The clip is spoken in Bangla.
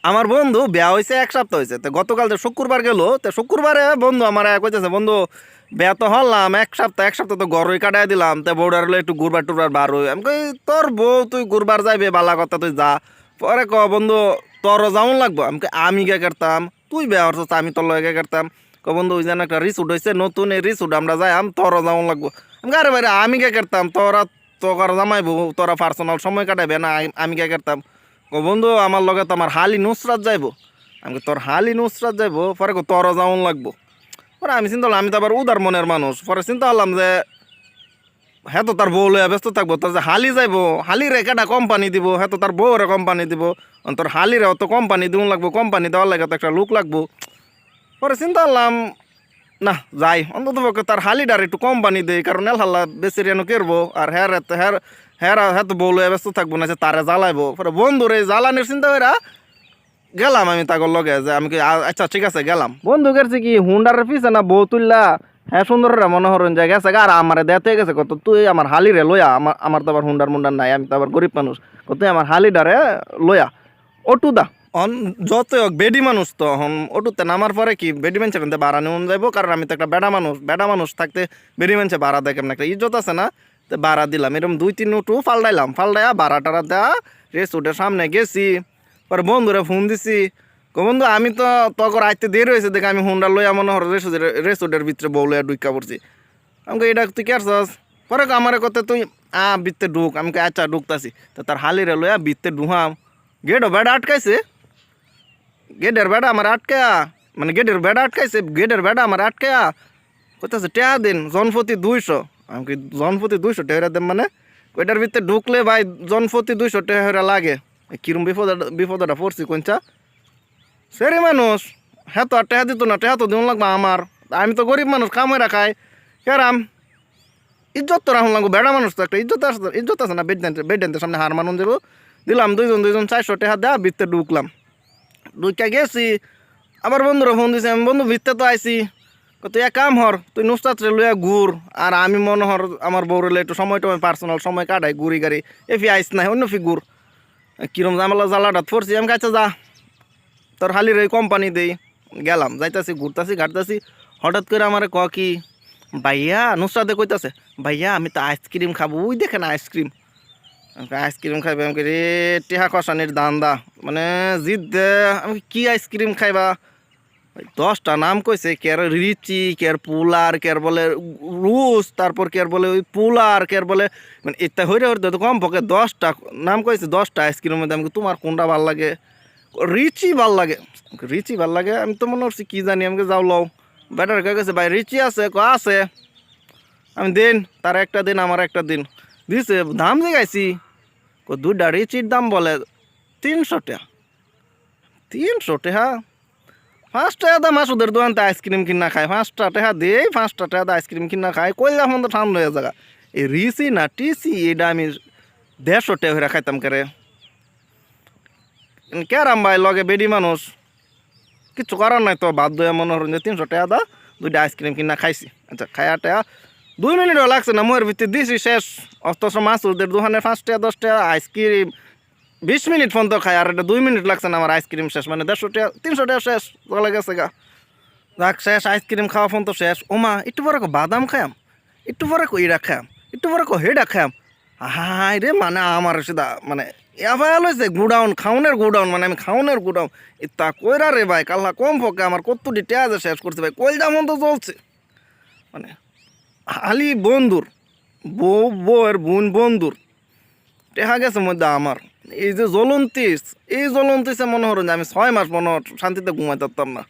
আমার বন্ধু বিয়া হয়েছে 1 সপ্তাহ হয়েছে। তো গতকাল যে শুক্রবার গেল, তো শুক্রবারে বন্ধু আমার কইতেছে, বন্ধু বিয়া তো হলাম 1 সপ্তাহ তো গরই কাটাই দিলাম, তো বউডার হলে একটু ঘুরবার টুরবার বার হই। আমি কই তোর বউ তুই ঘুরবার যাইবে বালা কথা, তুই যা। পরে বন্ধু তোরও যেমন লাগবো। আমি কে করতাম, তুই বিয়া হচ্ছ আমি তোর লগে করতাম। বন্ধু ওই যেন একটা রিসুট হয়েছে নতুন, এই রিসুট আমরা যাই, তোরও যেমন লাগবো। আরে ভাই আমি কে করতাম, তোরা তোর জামাইবো, তোরা পার্সোনাল সময় কাটাইবে না, আমি কে করতাম। বন্ধু আমার লগে তো আমার হালি নুসরাত যাইবো। আমি তোর হালি নুসরাত যাইবো, পরে তোরও যেমন লাগবো। পরে আমি চিন্তা করলাম, আমি তো আবার উদার মনের মানুষ, পরে চিন্তা করলাম যে হ্যাঁ তো তার বউ লইয়া ব্যস্ত থাকবো, তোর যে হালি যাইবো হালিরে কেটা কোম্পানি দিব, হ্যাঁ তো তার বউরে কোম্পানি দিব, তোর হালিরে অত কোম্পানি দিব লাগবো, কোম্পানি দেওয়ার লাগে তো একটা লোক লাগবো। পরে চিন্তা করলাম না যাই, অন্তত পক্ষে তার হালিডার একটু কোম্পানি দেয়, কারণ হাল্লা বেশি রেনো কেরবো, আর হ্যাঁ হ্যাঁ হ্যাঁ হ্যাঁ তো বউ লইয়া ব্যস্ত থাকবো না, যে তারে জ্বালাইবো। পরে বন্ধুরে জ্বালানির চিন্তা করে গেলাম আমি তাগর লগে, যে আমি আচ্ছা ঠিক আছে গেলাম। বন্ধু গেছে কি হুন্ডারের পিছে না বউ তুললা, হ্যাঁ সুন্দর মনে হরণ যায় গেছে, আর আমার দেতে গেছে কত, তুই আমার হালিরে লইয়া, আমার তো আবার হুন্ডার মুন্ডার নাই, আমি তো আবার গরিব মানুষ, তুই আমার হালিডারে লইয়া অটু দা। যত হোক বেডি মানুষ তো অটুতে নামার পরে কি বেডি মানছে কিন্তু ভাড়া নিউন যাইবো, কারণ আমি তো একটা বেডা মানুষ থাকতে বেডি মানছে ভাড়া দেয় কেমন একটা ইজ্জত আছে না। তো ভাড়া দিলাম, এরকম 2-3 উঠু ফালডাইয়া ভাড়া টাড়া দেয়া রেস্টুরেন্টের সামনে গেছি। পরে বন্ধুরে ফোন দিছি, বন্ধু আমি তো তখন আইতে দেরি হয়েছে দেখে আমি হুন্ডা লইয়া মনে হর রেস্টুরেন্টের ভিতরে বউ লইয়া ঢুকা পড়ছি। আমাকে এটা তুই কেরছস, পরে আমার কথা তুই বিত্তে ঢুক, আমি আচ্ছা ঢুকতাছি। তো তার হালিরে লইয়া বিত্তে ঢুহাম, গেটও বেড়া আটকাইছে, গেটের বেড়া আমার আটকা, মানে গেটের বেড়া আটকাইছে, গেটের বেড়া আমার আটকা কোথাছে টেয়া দিন জনপ্রতি 200। আমি জনপ্রতি 200 টেহরা দেন, মানে ওইটার ভিতরে ঢুকলে ভাই জনপ্রতি 200 টেহরা লাগে। কিরম বিপদটা পড়ছি কোনটা সেরে মানুষ, হ্যাঁ তো আর টেহা দিত না, টেহা তো দিন লাগবে আমার, আমি তো গরিব মানুষ কামে রাখাই কেরাম, ইজ্জত তো রাখুন লাগবো, বেড়া মানুষ তো একটা ইজ্জত আছে না। বেড সামনে হার মানুন যাবো, দিলাম দুইজন 400 টেহা দেয়া, ভিতরে ঢুকলাম, ঢুকা গেছি। আবার বন্ধুরা ফোন দিছে, আমি বন্ধু ভিতরে তো আইসি, তুই এক কাম হর, তুই নুস্তাত্রে লইয়া ঘুর, আর আমি মনে হর আমার বউরে একটু সময় টময় পার্সোনাল সময় কাটাই ঘুরি গাড়ি, এফি আইস নাই অন্য ফিগুর কিরম জামালা জ্বালাটা পড়ছি। আমি কাছে যা তোর হালির এই কোম্পানি দেই, গেলাম যাইতাছি ঘুরতাছি ঘাটতাছি, হঠাৎ করে আমার কি ভাইয়া নুসরাতে কইতাছে, ভাইয়া আমি তো আইসক্রিম খাবো, ওই দেখে না আইসক্রিম। আইসক্রিম খাইবে, আমি রে টেহা কষানির দান্দা, মানে জিদ দে। আমি কি আইসক্রিম খাইবা, 10টা নাম কইছে, কের রিচি, কের পুলার, কের বলে রুস, তারপর কের বলে ওই পুলার, কের বলে মানে এটা হইরে হইতে তো কম পক্ষে 10টা নাম কইছে। 10টা আইসক্রিমের মধ্যে আমি তোমার কোনটা ভাল লাগে, রিচি ভাল লাগে, রিচি ভাল লাগে। আমি তো মনে করছি কি জানি, আমাকে যাও লও, ব্যাটার কে গেছে ভাই রিচি আছে, আছে। আমি দিন তার একটা দিন আমার একটা দিন দিছে, দাম জিগাইছি, 2টা রিচির দাম বলে 300 টাকা। 300 টাকা, 5 টাকা দাম মাসুদের দোকানতে আইসক্রিম কিনা খায়, 5টা টাকা দিয়ে 5টা টাকা আইসক্রিম কিনা খায়, কই যখন তো ঠান্ডা হয়ে জায়গা। এই রিচি না টিসি এটা আমি 150 টাকা হয়ে খাইতাম কেরে, কেরাম ভাই লগে বেডি মানুষ, কিচ্ছু করার নাই তো বাধ্য হয়ে মনে হল যে 300 টাকা দা 2টা আইসক্রিম কিনা খাইছি। আচ্ছা খায়া টাকা 2 মিনিটও লাগছে না, মোয়ের ভিতরে দিছি শেষ। অথচ মাসুদের দোকানে 5 টাকা 10 টাকা আইসক্রিম 20 মিনিট ফোন তো খায়, আর এটা 2 মিনিট লাগছে না আমার আইসক্রিম শেষ, মানে 150 টাকা 300 টাকা শেষ চলে গেছে গা। যাক শেষ আইসক্রিম খাওয়া ফোন তো শেষ। ওমা একটু পরে বাদাম খায়াম, একটু পরে ইটা খায়াম, একটু পরে হেডা খায়াম। হাই রে, মানে আমার সেটা মানে এভাবে হয়েছে গুডাউন, খাউনের গুডাউন, মানে আমি খাউনের গুডাউন। তা কইরা রে ভাই কাল্লা কম ফকে আমার কতটি টেয়াজে শেষ করছে ভাই, কই যেমন তো চলছে। মানে হালি বন্ধুর বউয়ের বোন বন্ধুর টেহা গেছে মধ্যে আমার। এই যে জ্বলন্তিস, এই জ্বলন্তিসে মনে হলো যে আমি 6 মাস মনে শান্তিতে ঘুমাইতে পারতাম না।